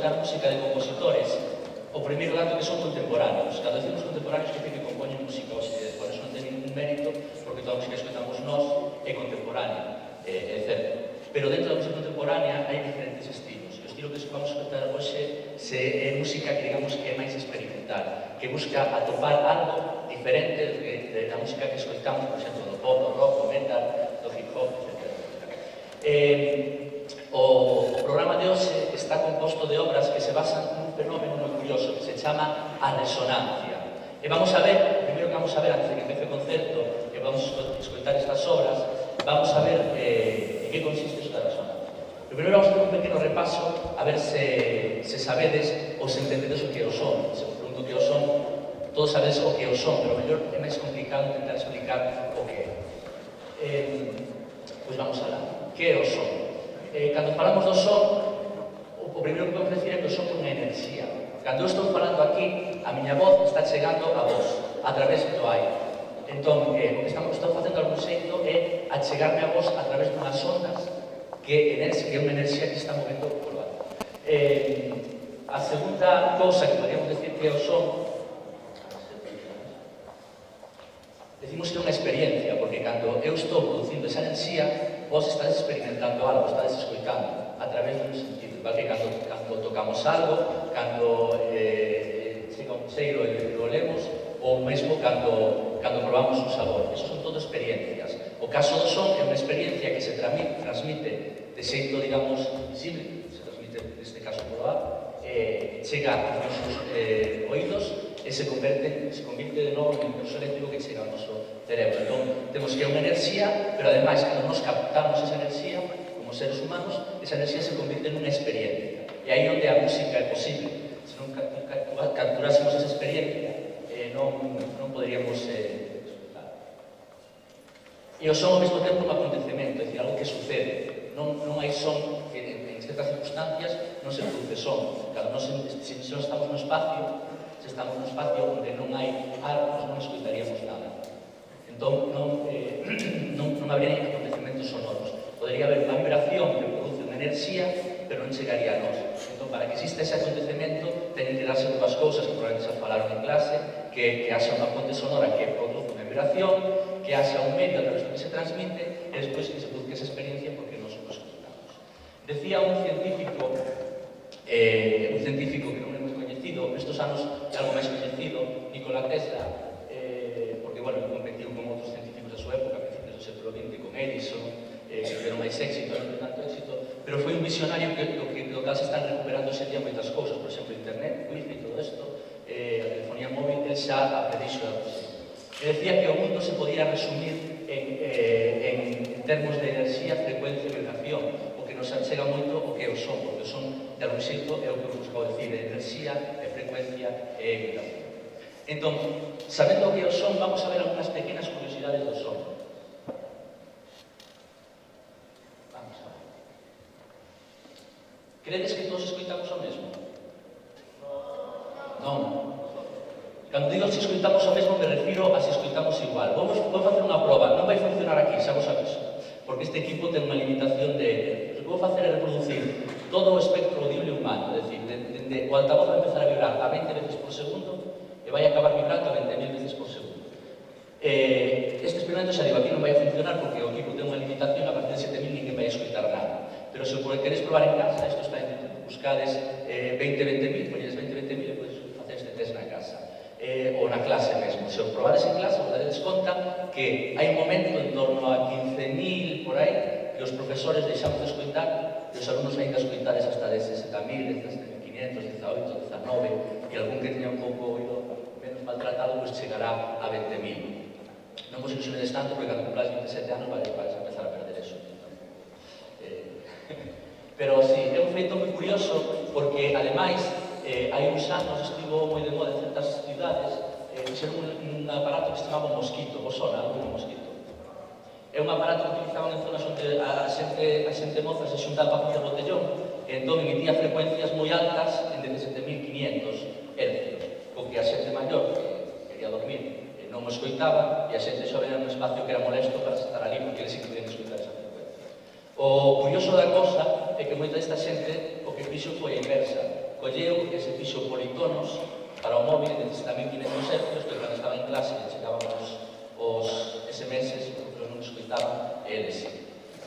escoitar música de compositores, o primeiro dato que son contemporáneos. Cando decimos contemporáneos que compoñen música hoxe, por eso non ten ningún mérito, porque toda a música que escoitamos nós é contemporánea, é certo. Pero dentro da música contemporánea hai diferentes estilos. O estilo que vamos a escoitar hoxe é música que digamos que é máis experimental, que busca atopar algo diferente da música que escoitamos, por exemplo, do pop, do rock, do metal, do hip hop, etc. O programa de hoxe está composto de obras que se basan nun fenómeno moi curioso que se chama a resonancia. E vamos a ver, o primeiro que vamos a ver antes de que empece o concerto, que vamos a escoitar estas obras, vamos a ver en que consiste isto da resonancia. Primeiro vamos a ter un pequeno repaso a ver se sabedes ou se entendedes o que o son. Se vos pregunto o que o son, todos sabedes o que o son, pero o mellor é máis complicado intentar explicar o que é. Pois vamos alá. Que é o son? Cando falamos do son, o primeiro que podemos decir é que o son é unha enerxía. Cando eu estou falando aquí, a miña voz está chegando a vos, a través do aire. Entón, o que estou facendo algún xeito é achegarme a vos a través dunhas ondas que é unha enerxía que está movendo polo aire. A segunda cousa que podríamos decir que é o son, decimos que é unha experiencia, porque cando eu estou producindo esa enerxía, vos estades experimentando algo, estades escoitando a través dun sentido, igual que cando tocamos algo, cando chega un cheiro e lo olemos, ou mesmo cando probamos un sabor. Eso son todo experiencias. O caso do son é unha experiencia que se transmite de xeito, digamos, visible, se transmite, neste caso, polo ar, chega aos nosos oídos e se convirte de novo en un impulso eléctrico que chega ao noso cerebro. Entón, temos que é unha enerxía, pero ademais, cando nos captamos esa enerxía, como seres humanos, esa enerxía se convirte en unha experiencia. E aí onde a música é posible. Se non capturásemos esa experiencia, non poderíamos escutar. E o son ao mesmo tempo un acontecemento, é dicir, algo que sucede. Non hai son que en certas circunstancias non se produce son. Cando se non estamos no espacio, se estamos no espacio onde non hai ar, non escoitaríamos nada. Entón, non habría nin acontecementos sonoros. Podería haber unha vibración que produce unha enerxía, pero non chegaría a nós. Entón, para que exista ese acontecemento, teñen que darse dúas cousas que probablemente xa falaron en clase, que haxa unha fonte sonora que produce unha vibración, que haxa un medio a través do que se transmite, e despois que se produce esa experiencia porque nos escoitamos. Decía un científico que non é moi coñecido, nestos anos é algo máis coñecido, Nikola Tesla, porque, bueno, competiu con outros científicos da súa época, a principios do século XX, con Edison, que tiveron máis éxito, non tanto éxito, pero foi un visionario que do cal se están recuperando ese día moitas cousas, por exemplo, internet, wifi, todo isto, a telefonía móvil, el xa apredixo a posible. E decía que o mundo se podía resumir en termos de enerxía, frecuencia e vibración, o que nos achega moito o que é o son, porque o son, de algún xeito, é o que vos buscaba decir, enerxía, frecuencia e vibración. Entón, sabendo o que é o son, vamos a ver algunhas pequenas curiosidades do son. Vamos a ver. Credes que todos escoitamos o mesmo? Non. Cando digo se escoitamos o mesmo, me refiro a se escoitamos igual. Vou facer unha proba, non vai funcionar aquí, xa vos aviso, porque este equipo ten unha limitación de... O que vou facer é reproducir todo o espectro audible humano, é dicir, o altavoz vai empezar a vibrar a 20 veces por segundo e vai acabar vibrando a 20.000 veces por segundo. Este experimento, xa digo, aquí non vai a funcionar porque o equipo ten unha limitación, a partir de 7.000 ninguén vai a escoitar nada. Pero se o queres probar en casa, isto está en YouTube, buscades 20.000, poñedes 20.000 e podes facer este test na casa. Ou na clase mesmo. Se o probades en clase, vos daredes conta que hai un momento en torno a 15.000 por aí que os profesores deixamos de escoitar e os alumnos ainda escoitar hasta de 60.000, 17.500, 18, 19 e algún que teña un pouco oído menos maltratado, pois chegará a 20.000. Non vos ilusionedes tanto porque cando cumpláis 27 anos vais empezar a perder eso. Pero sí, é un feito moi curioso porque, ademais, hai uns anos estivo moi de moda en certas cidades ser un aparato que se chamaba un mosquito, vos sona algo un mosquito? É un aparato que utilizaban en zonas onde a xente moza se xuntaba para facer botellón e entón emitía frecuencias moi altas en 17.500 hercios, co que a xente maior que quería dormir non o escoitaba e a xente xa venía nun espacio que era molesto para estar ali porque eles incluían escoitar esa frecuencia. O curioso da cosa é que moita desta xente o que fixo foi a inversa. colleu e se fixo politonos para o móvil de 17.500 Hz, que cando estaba en clase chegaban os SMS, porque non escoitaban eles.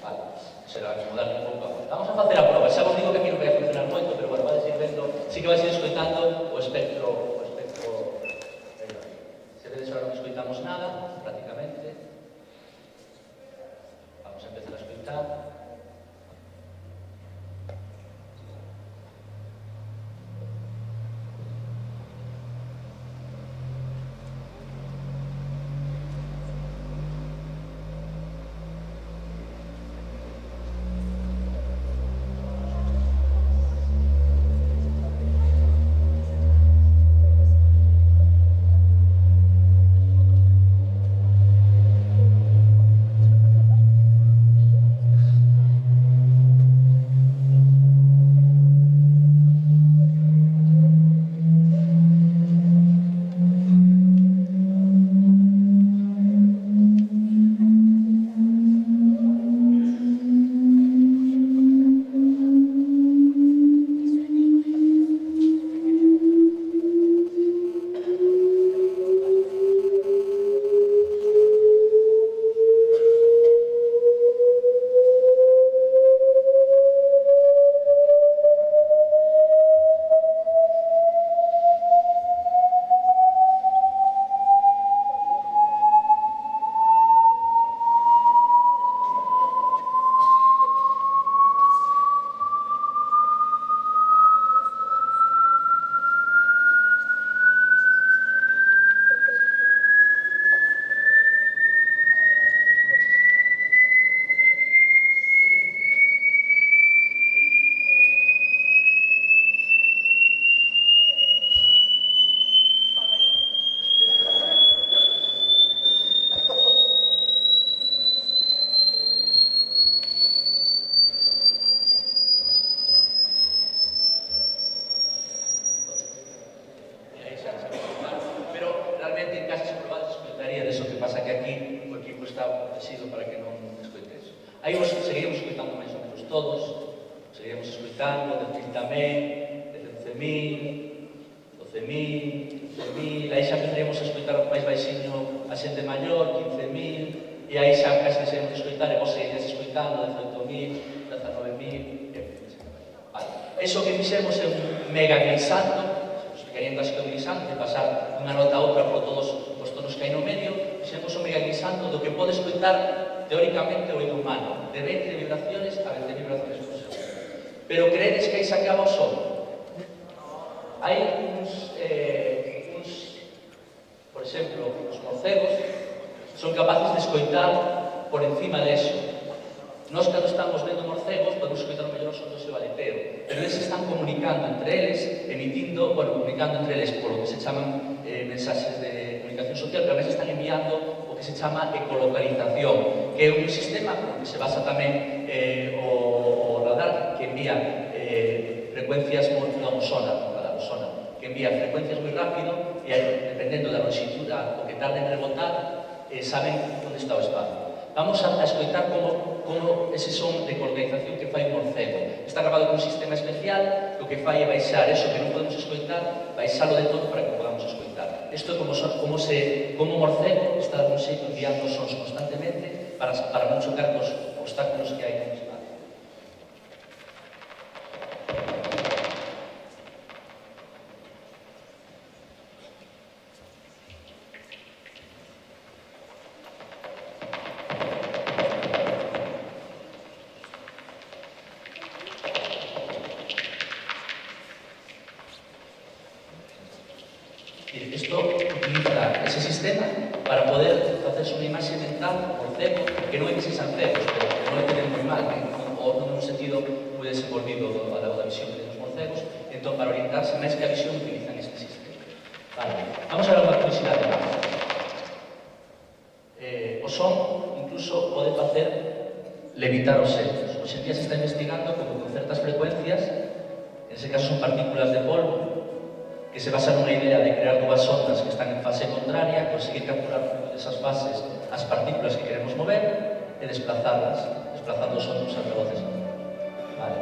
Vale, será como darle un pouco. Vamos a facer a prova. Xa vos digo que aquí non vai a funcionar moito, pero bueno, vais ir vendo, sí que vais ir escoitando o espectro. Se vedes ahora non escoitamos nada, prácticamente. Vamos a empezar a escoitar. Aí vos seguíamos escoitando máis ou menos todos, seguíamos escoitando de 30.000, de 11.000, 12.000, 15.000, aí xa empezaríamos a escoitar máis baixinho a xente maior, 15.000, e aí xa casi seguimos a escoitar, e vos seguirías escoitando 18.000, 19.000, vale. Eso que fixemos é un mega glissando, explicaría en clásico glissando, de pasar unha nota a outra por todos os tonos que hai no medio, fixemos un mega glissando do que pode escoitar teóricamente o oído humano, de 20 vibraciones a 20 vibraciones por segundo. Pero creedes que aí se acaba o son? Hai por exemplo, os morcegos son capaces de escoitar por encima de eso. Nós, cando estamos vendo morcegos, podemos escoitar mellor os sons do seu aleteo, pero eles están comunicando entre eles, comunicando entre eles por lo que se chaman mensaxes de comunicación social, pero a veces están enviando o que se chama ecolocalización, que é un sistema no que se basa tamén o radar, que envía frecuencias non sonar, que envía frecuencias moi rápido e dependendo da longitud o que tarde en rebotar, saben onde está o espacio. Vamos a escoitar como ese son de ecolocalización que fai un morcego. Está grabado con un sistema especial, o que fai é baixar eso que non podemos escoitar, baixalo de todo para que podamos escoitar. Isto é como o morcego está de un xeito enviando sons constantemente para non chocar cos obstáculos que hai no espacio. Isto utiliza ese sistema para poder facerse unha imaxe mental por cego, que non é que se sean cegos, pero que non é que ten moi mal, ou nun sentido moi desenvolvido da visión que ten os morcegos, entón para orientarse máis que a visión utilizan este sistema. Vale. Vamos a ver unha curiosidade máis. O son incluso pode facer levitar os xeros. Hoxe en día se está investigando como con certas frecuencias, en ese caso son partículas de polvo, que se basa nunha idea de crear dúas ondas que están en fase contraria, conseguir capturar desas fases as partículas que queremos mover e desplazarlas, desplazando os sons a veloces. Vale.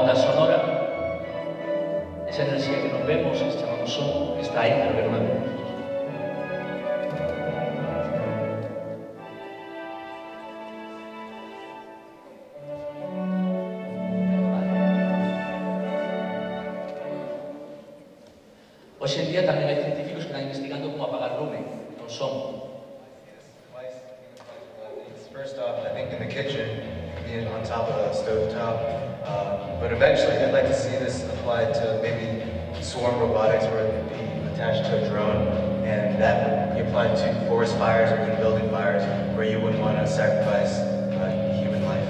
onda sonora, esa enerxía que non vemos, que chamamos son, que está aí, pero que non a vemos. Hoxe en día tamén hai científicos que están investigando como apagar lume con son. First off, I think in the kitchen, being on top of a stove top, but eventually I'd like to see this applied to maybe swarm robotics where it would be attached to a drone, and that would be applied to forest fires or even building fires where you wouldn't want to sacrifice human life.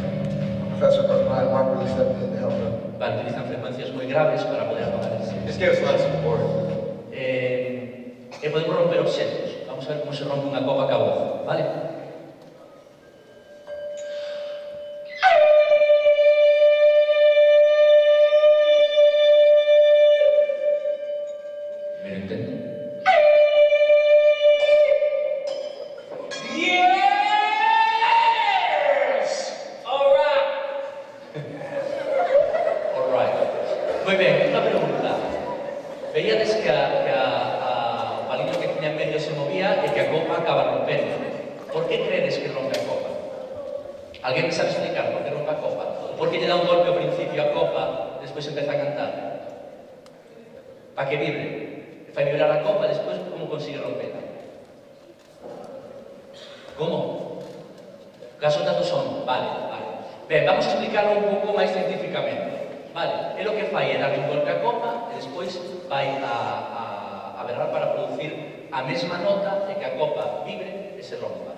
Professor Mark really stepped in to help them. Vale, utilizan frecuencias moi graves para poder apagar el incendio. This gave us a lot of support. E podemos romper obxectos. Vamos a ver como se rompe unha copa ca voz, vale? Primeiro intento. Yes! All right. All right. Moi ben, unha pregunta. Veíades que o paliño que tiña en medio se movía e que a copa acaba rompendo. Por que credes que rompe a copa? Alguén me sabe explicar por que rompe a copa? Por que lle dá un golpe ao principio a copa, despois empeza a cantar? Para que vibre. Fai vibrar a copa e despois como consigue romperla? Como? Caso do son. Vale, vale. Ben, vamos a explicarlo un pouco máis científicamente. Vale, e lo que fai é darle un golpe a copa e despois vai a berrar para producir a mesma nota e que a copa vibre e se rompa.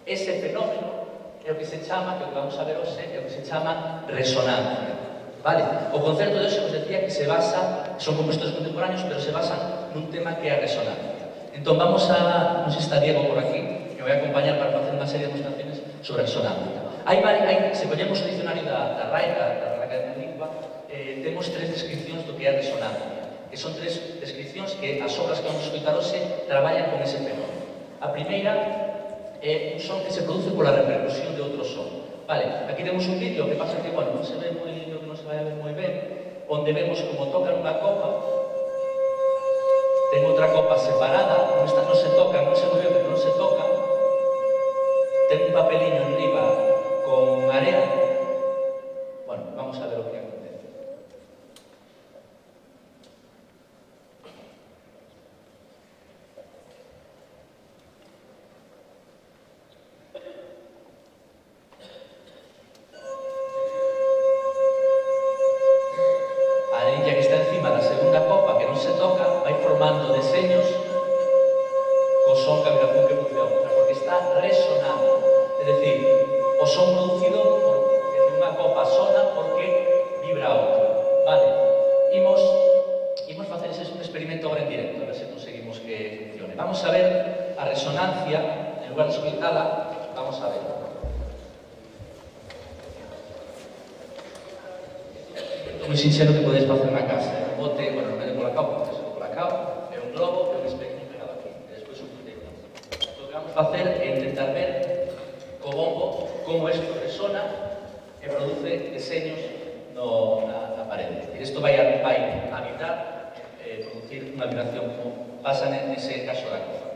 Ese fenómeno é o que se chama, que vamos a ver hoxe, é o que se chama resonancia. Vale? O concerto de hoxe vos decía que se basa, son compositores contemporáneos, pero se basan nun tema que é a resonancia. Entón vamos a, non sei se está Diego por aquí, que vai a acompañar para facer unha serie de demostraciones sobre resonancia. Se collemos o dicionario da RAE, da Academia de Lingua, temos tres descripcións do que é a resonancia, que son tres descripcións que as obras que vamos a escoitar hoxe traballan con ese fenómeno. A primeira é un son que se produce pola repercusión de outro son. Vale, aquí temos un vídeo que pasa que, bueno, non se ve moi, que non se vai a ver moi ben, onde vemos como tocan unha copa, ten outra copa separada, non se tocan, non se mueve, pero non se tocan, ten un papeliño en riba con area. Bueno, vamos a ver o que acontece. A arilla que está encima da segunda copa, que non se toca, vai formando deseños co son que a vibración que produce a outra, porque está resonando. É dicir, o son producido porque unha copa sona porque vibra a outra. Vale? Imos facer ese experimento agora en directo, a ver se conseguimos que funcione. Vamos a ver a resonancia, en lugar de escoitala, vamos a ver. Moi sinxelo que podedes facer na casa. Un bote, bueno, non é de colacao, porque é de colacao, é un globo e un espejo pegado aquí. E despois un puteiro. O que vamos facer é intentar ver co bombo como isto resona e produce deseños na parede. Isto vai a vibrar, producir unha vibración como pasa nese caso da copa.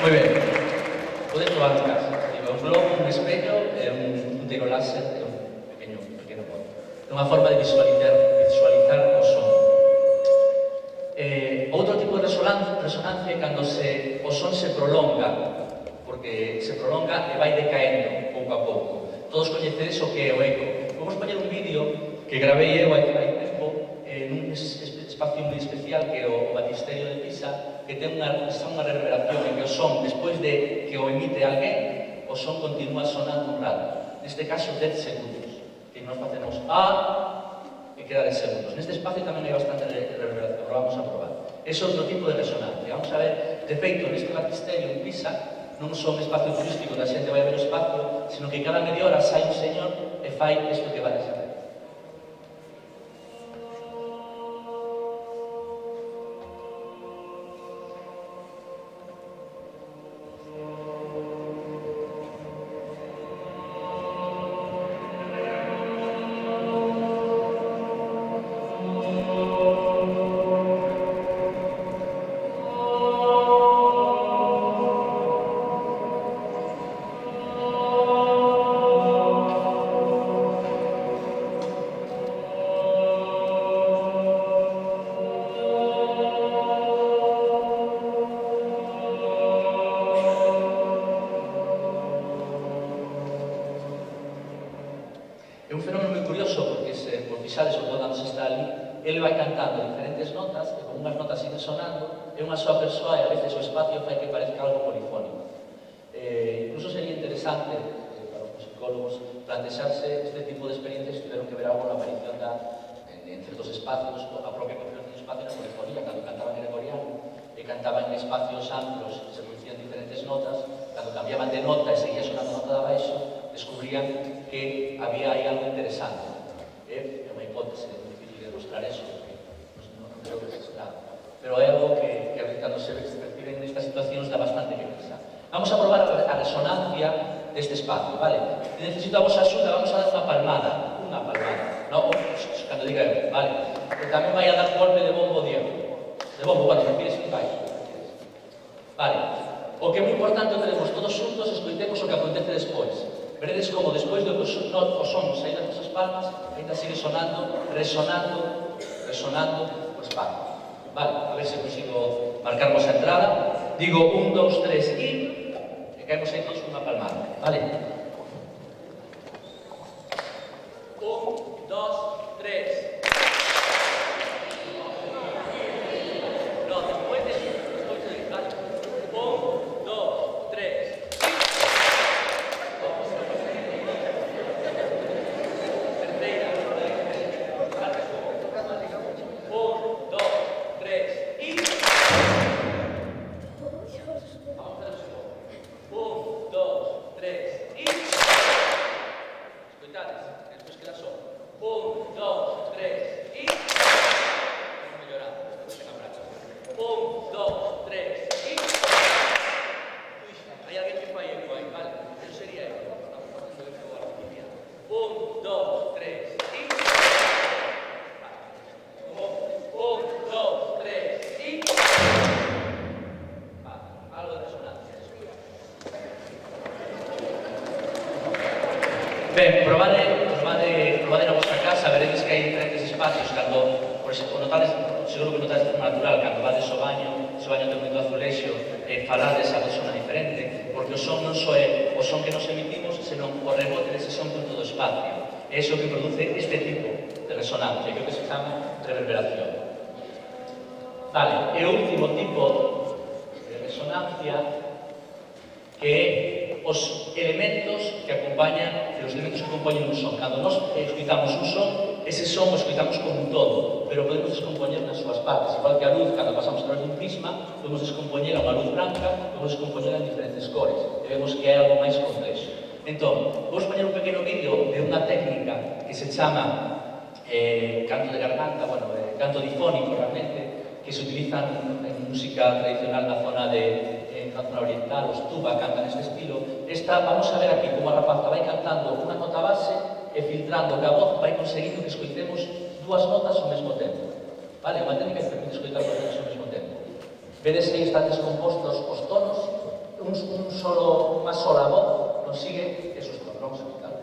Moi ben, podes probar en casa. Un globo, un espejo e un tiro láser e un pequeno bote. É unha forma de visualizar o son. Outro tipo de resonancia é cando o son se prolonga, porque se prolonga e vai decaendo pouco a pouco. Todos coñecedes o que é o eco. Vamos poñer un vídeo que gravei eu hai tempo nun espacio moi especial que é o Batisterio de Pisa, que que ten unha reverberación en que o son, despois de que o emite alguén, o son continúa sonando un rato. Neste caso, 10 segundos. Que nos facemos e queda 10 segundos. Neste espacio tamén hai bastante reverberación, lo vamos a probar. É outro tipo de resonancia. Vamos a ver, de feito, neste baptisterio en Pisa, non son un espacio turístico da xente vai a ver o espacio, sino que cada media hora sai un señor e fai isto que vai a saber. É un fenómeno moi curioso porque se por fixades o todo cando se está ali, ele vai cantando diferentes notas e con unhas notas siguen sonando e unha soa persoa e a veces o espacio fai que parezca algo polifónico. Incluso sería interesante para os musicólogos plantexarse este tipo de experiencias que tiveron que ver algo na aparición en certos espacios, a propia configuración do espacio na polifonía, cando cantaban gregoriano e cantaban en espacios amplos se producían diferentes notas, cando cambiaban de nota e seguía sonando a nota de abaixo, descubrían que había aí algo interesante. É unha hipótese moi difícil de demostrar eso, porque non creo que sea, pero é algo que cando se perciben nestas situacións dá bastante que pensar. Vamos a probar a resonancia deste espacio, vale? Necesito a vosa axuda, vamos a dar unha palmada, non? Cando diga eu, vale? E tamén vai a dar golpe de bombo Diego. De bombo, cando me pides un baixo. Vale. O que é moi importante é que demos todos xuntos escoitemos o que acontece despois. Veredes como despois do que o son saí das nosas palmas, ainda sigue sonando, resonando o espacio. Vale, a ver se consigo marcarmos a entrada. Digo 1, 2, 3 e caemos aí todos cunha palmada. Vale? 1, 2, 3. No, despois de vale? 1, 2, 3. Ben, probade na vosa casa, veredes que hai diferentes espacios cando, por exemplo, notades, seguro que notades de forma natural, cando vades ao baño ten moito azulexo, falades a persona diferente, porque o son non só é o son que nos emitimos, senón o rebote dese son por todo o espacio. É iso que produce este tipo de resonancia, que é o que se chama reverberación. Vale, e o último tipo de resonancia que é os elementos que acompañan, os elementos que acompañan un son. Cando nos escoitamos un son, ese son o escoitamos como un todo, pero podemos descompoñer nas súas partes. Igual que a luz, cando pasamos a través dun prisma, podemos descompoñer a unha luz branca, podemos descompoñer en diferentes cores. E vemos que é algo máis complexo. Entón, vou poñer un pequeno vídeo de unha técnica que se chama canto de garganta, canto difónico realmente, que se utiliza en música tradicional na zona oriental, os tuba cantan este estilo. Vamos a ver aquí como a rapaza vai cantando unha nota base e filtrando que a voz vai conseguindo que escoitemos dúas notas ao mesmo tempo. Vale, unha técnica que permite escoitar dúas notas ao mesmo tempo. Vedes que están descompostos os tonos, unha sola voz consigue esos tonos. Vamos a quitar.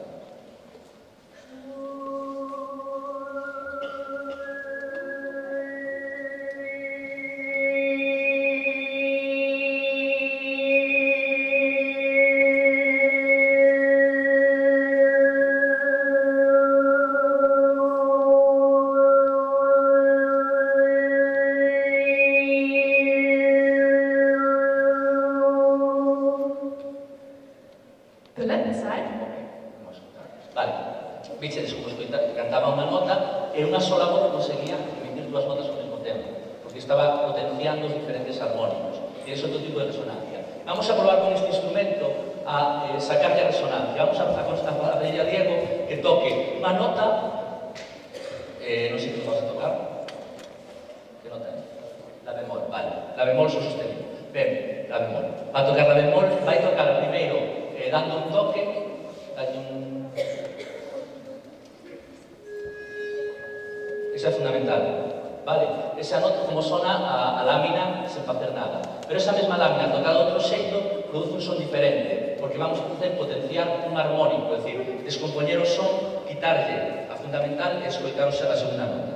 Vichedes como cantaba unha nota e unha sola voz conseguía emitir dúas notas ao mesmo tempo, porque estaba potenciando os diferentes armónicos. E é outro tipo de resonancia. Vamos a probar con este instrumento a sacarle a resonancia. Vamos a pedirle a Diego que toque unha nota, non sei que vamos a tocar. Que nota é? La bemol, vale. La bemol sostenido. Ben, la bemol. Va a tocar la bemol, vai tocar primeiro dando un toque, dando un... Esa é fundamental, vale? Esa nota como sona a lámina sen facer nada. Pero esa mesma lámina tocada de outro xeito produce un son diferente, porque vamos a poder potenciar un armónico, é dicir, descompoñer o son, quitarlle a fundamental e escoitaros a segunda nota.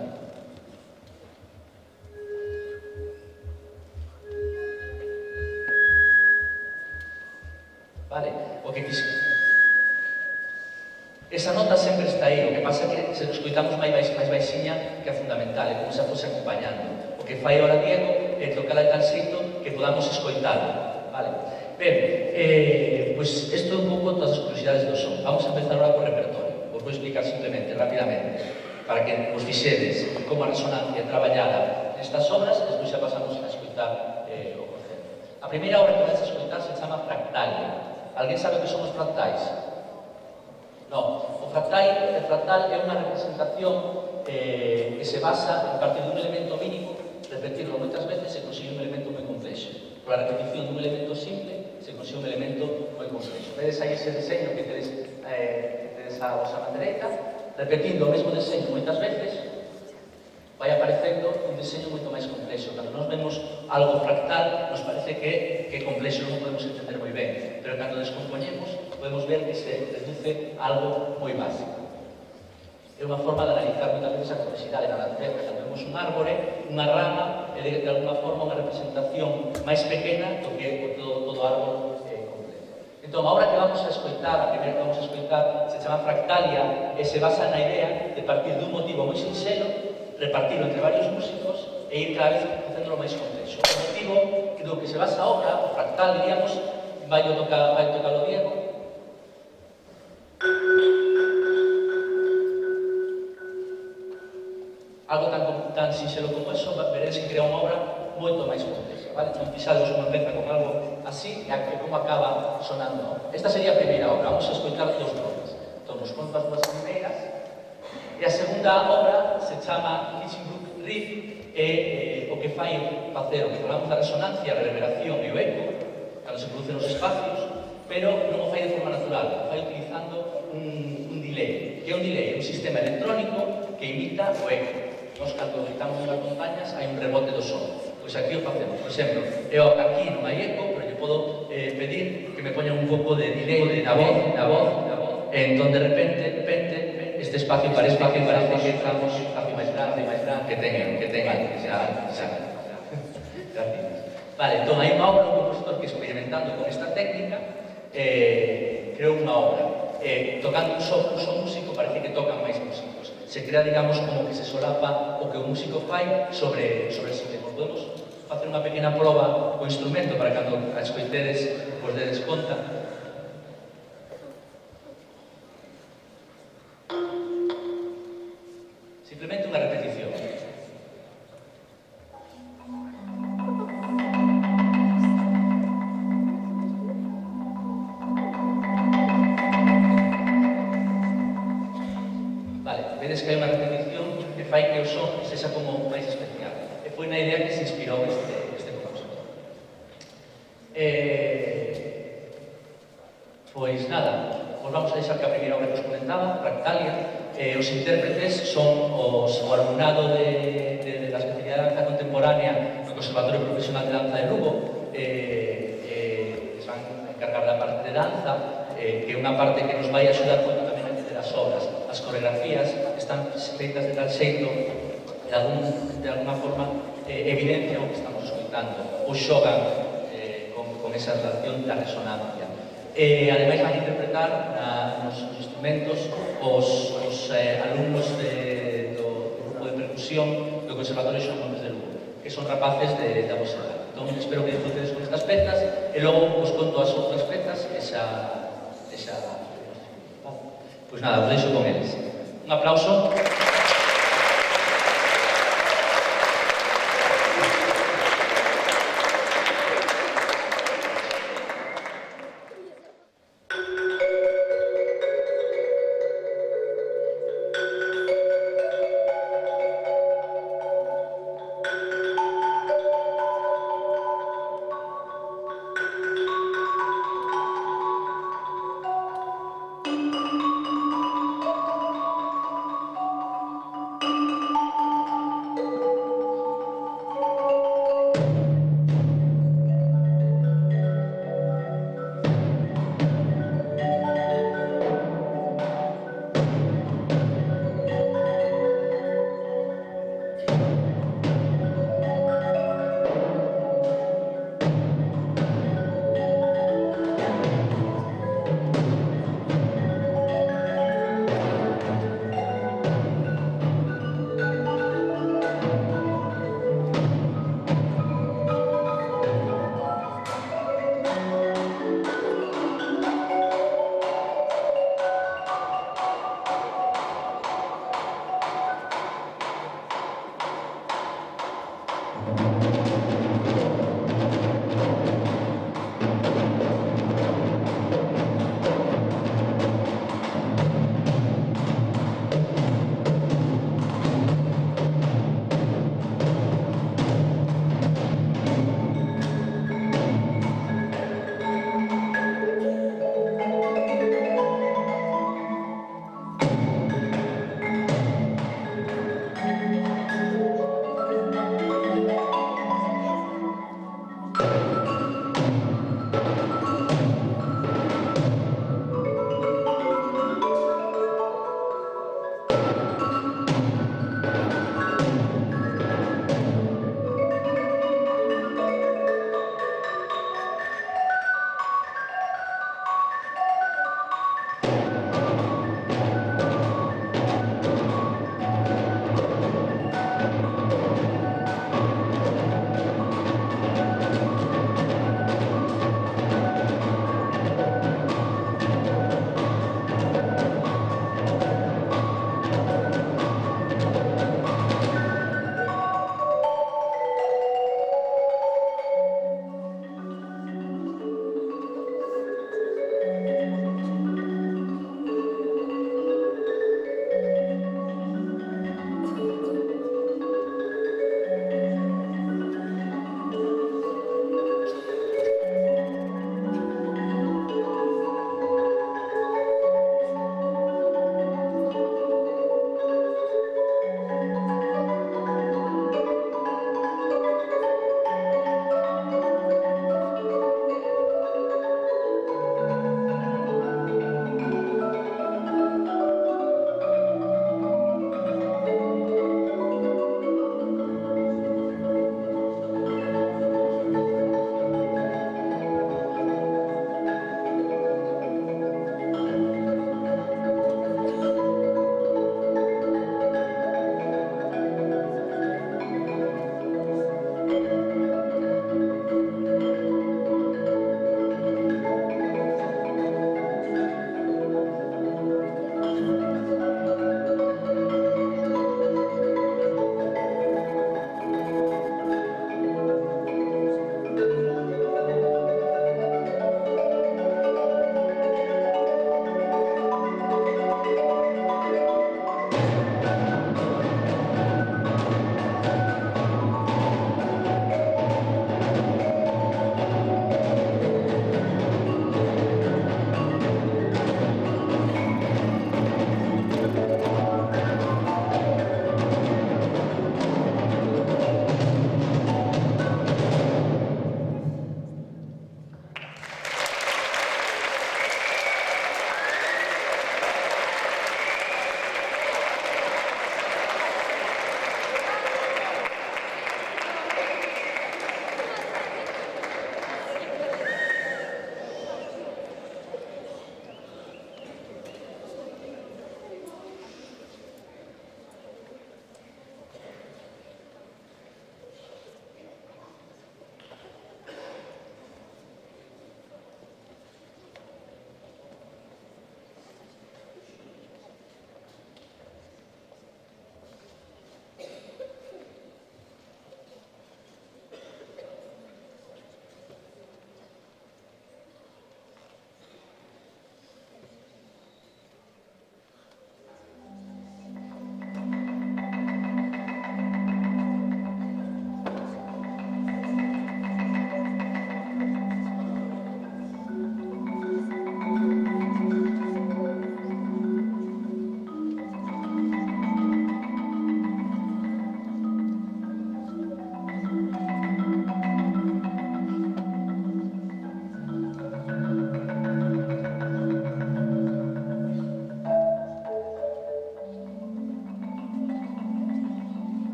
Vale? O que quise. Esa nota sempre está aí, o que pasa é que se nos escoitamos máis baixiña que a fundamental, é como se fose acompañando. O que fai ahora Diego é tocala de tal xeito que podamos escoitalo. Vale? Ben, pois isto é un pouco todas as curiosidades do son. Vamos a empezar ahora co repertorio. Vos vou explicar simplemente, rapidamente, para que vos fixedes como a resonancia é traballada nestas obras, e despois xa pasamos a escoitar o concepto. A primeira obra que vais a escoitar se chama Fractalia. Alguén sabe o que son os fractais? No, o fractal é unha representación que se basa en partir dun elemento mínimo, repetirlo moitas veces se consigue un elemento moi complexo. Por a repetición dun elemento simple se consigue un elemento moi complexo. Vedes aí ese diseño que tedes a vosa man dereita, repetindo o mesmo diseño moitas veces, vai aparecendo un diseño moito máis complexo. Cando nos vemos algo fractal, nos parece que é complexo, non podemos entender moi ben, pero cando descompoñemos, podemos ver que se reduce algo moi básico. É unha forma de analizar moitas veces a complexidade da natureza. Cando vemos un árbore, unha rama, é de alguna forma unha representación máis pequena do que todo árbol completo. Entón, a obra que vamos a escoitar, a primeira que vamos a escoitar, se chama Fractalia e se basa na idea de partir dun motivo moi sinxelo, repartirlo entre varios músicos e ir cada vez facéndolo máis complexo. O motivo do que se basa a obra, o fractal, diríamos, vai tocar o Diego. Algo tan sinxelo como eso, veredes que crea unha obra moito máis complexa, vale? Non fixados unha peza con algo así e como acaba sonando. Esta sería a primeira obra, vamos a escoitar dos notas. Entón, nos conto as dúas primeiras. E a segunda obra se chama Hinchinbrook Riff, e o que fai facer o que falamos da resonancia, a reverberación e o eco, cando se producen os espacios, pero non o fai de forma natural, o fai utilizando un delay. Que é un delay? Un sistema electrónico que imita o eco. Nos, cando gritamos nas montañas, hai un rebote do son. Pois aquí o facemos. Por exemplo, eu aquí non hai eco, pero lle podo pedir que me poñan un pouco de delay na voz, e entón de repente, este espacio parece que estamos un espacio máis grande que teñen. Gracias. Vale, entón hai unha obra, un compositor que experimentando con esta técnica creou unha obra. Tocando un son músico parece que tocan máis músicos. Se crea, digamos, como que se solapa o que o músico fai sobre si mesmo. Podemos facer unha pequena proba co instrumento para cando a escoitedes vos dedes conta. Simplemente unha repetición. Vale, vedes que hai unha repetición que fai que o son sexa como máis especial. E foi na idea que se inspirou este compositor. Pois nada, vos vamos a deixar que a primeira obra que os comentaba, Fractalia. Os intérpretes son o alumnado de la especialidade de danza contemporánea no Conservatorio Profesional de Danza de Lugo. Les van a encargar da parte de danza, que é unha parte que nos vai axudar moito tamén a entender as obras. As coreografías están feitas de tal xeito de alguna forma evidencia o que estamos escoitando ou xogan con esa relación da resonancia. Ademais van a interpretar nos instrumentos os alumnos do grupo de percusión do Conservatorio Xoán Gómez de Lugo, que son rapaces da vosa edad. Entón, espero que disfrutedes con estas pezas e logo vos conto as outras pezas e xa... Pois nada, vos deixo con eles. Un aplauso.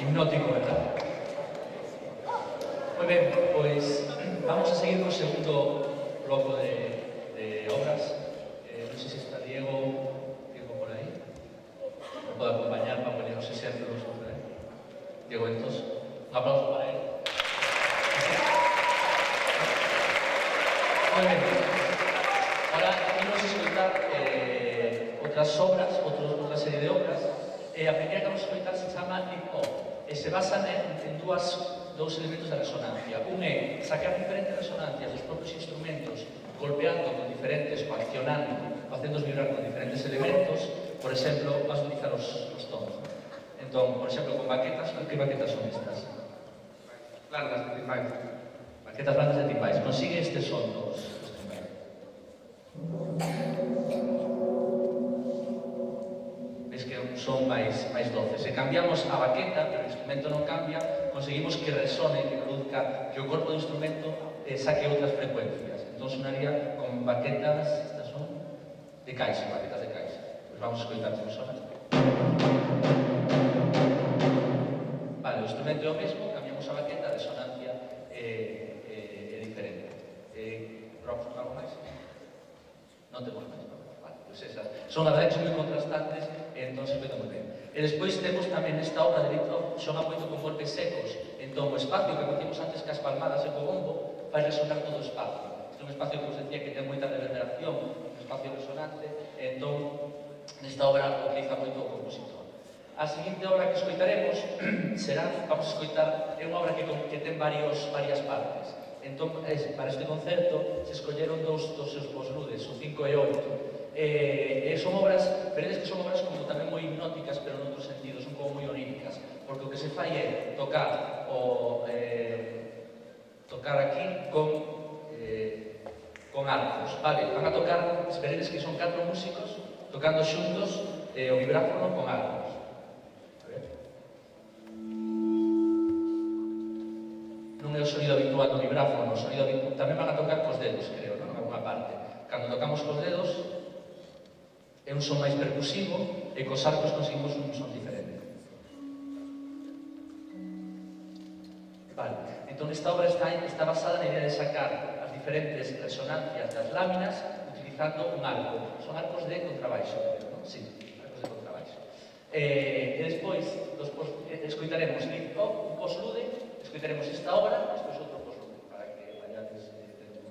Hipnótico, verdad? Moi ben, pois vamos a seguir co segundo bloco de obras. Non sei se está Diego por aí. Me pode acompañar para poner os exemplos. Diego Entos. Un aplauso para él. Moi ben. Ahora, vamos a escoitar outras obras, outra serie de obras. A primeira que vamos a escoitar se chama Hip Hop. Se basa en dous elementos de resonancia. Un é sacar diferentes resonancias dos propios instrumentos, golpeando con diferentes, ou accionando, facéndoos vibrar con diferentes elementos. Por exemplo, vas a utilizar os tons. Entón, por exemplo, con baquetas, que baquetas son estas? Blancas de timbais. Baquetas blancas de timbais. Consigue este son dos timbais. Ves que son máis doces. Se cambiamos a baqueta, pero o instrumento non cambia, conseguimos que resone, que produzca, que o corpo do instrumento saque outras frecuencias. Entón sonaría con baquetas, estas son de caixa, baquetas de caixa. Pois vamos a escoitar como sona. Vale, o instrumento é o mesmo, cambiamos a baqueta, a resonancia é diferente. Probamos algo máis? Non temos máis. Vale, pois esas. Son a verdade que son moi contrastantes, entón se peta moi ben. E despois temos tamén esta obra de Víctor, xoga moito con golpes secos. Entón, o espacio que contimos antes que as palmadas e co bombo fai resonar todo o espacio. Este é un espacio que vos decía que ten moita reverberación, un espacio resonante, entón, nesta obra utiliza moito o compositor. A seguinte obra que escoitaremos será, vamos a escoitar, é unha obra que ten varias partes. Entón, para este concerto se escolleron dous seus posludes, o 5 e 8. Son obras, veredes que son obras como tamén moi hipnóticas, pero en outros sentidos, son como moi oníricas, porque o que se fai é tocar aquí con arcos, vale? Van a tocar, veredes que son 4 músicos tocando xuntos o vibráfono con arcos. Non é o sonido habitual do vibráfono, o sonido habitual tamén van a tocar cos dedos, creo, non? En alguna parte. Cando tocamos cos dedos é un son máis percusivo e cos arcos conseguimos un son diferente. Vale, entón esta obra está basada na idea de sacar as diferentes resonancias das láminas utilizando un arco. Son arcos de contrabaixo, non? Sí, arcos de contrabaixo. E despois escoitaremos Hip Hop, un poslude, escoitaremos esta obra, despois outro poslude, para que vayades tendo.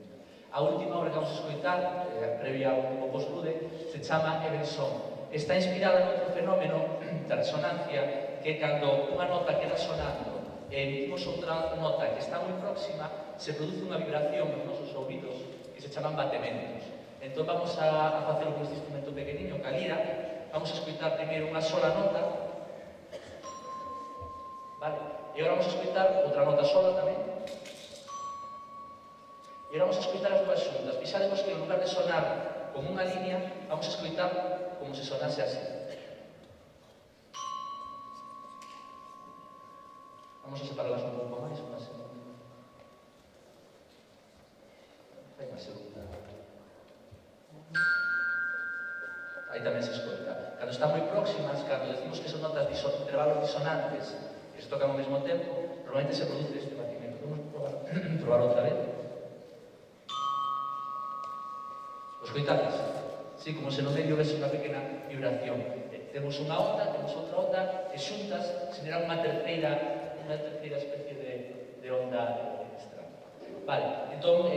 A última obra que vamos a escoitar, previa ao último poslude, se chama Even Song. Está inspirada en outro fenómeno de resonancia, que cando unha nota queda sonando e emitimos outra nota que está moi próxima, se produce unha vibración nos nosos ouvidos que se chaman batementos. Entón vamos a facer con este instrumento pequeniño, ca lira. Vamos a escoitar primeiro unha sola nota, vale? E agora vamos a escoitar outra nota sola tamén. E agora vamos a escoitar as dúas xuntas. Fixademos que en lugar de sonar como unha línea, vamos a escoitar como se sonase así. Vamos a separarlas un pouco máis, unha segunda. Hai unha segunda. Aí tamén se escoita. Cando están moi próximas, cando decimos que son notas intervalos disonantes que se tocan ao mesmo tempo, normalmente se produce este batimento. Vamos probar outra vez. Os coitades? Sí, como se no medio ves unha pequena vibración. Temos unha onda, temos outra onda, e xuntas generan unha terceira especie de onda extra. Vale, entón,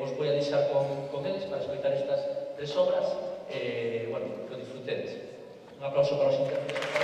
vos vou a deixar con eles para escoitar estas 3 obras. Bueno, que o disfrutedes. Un aplauso para os intérpretes.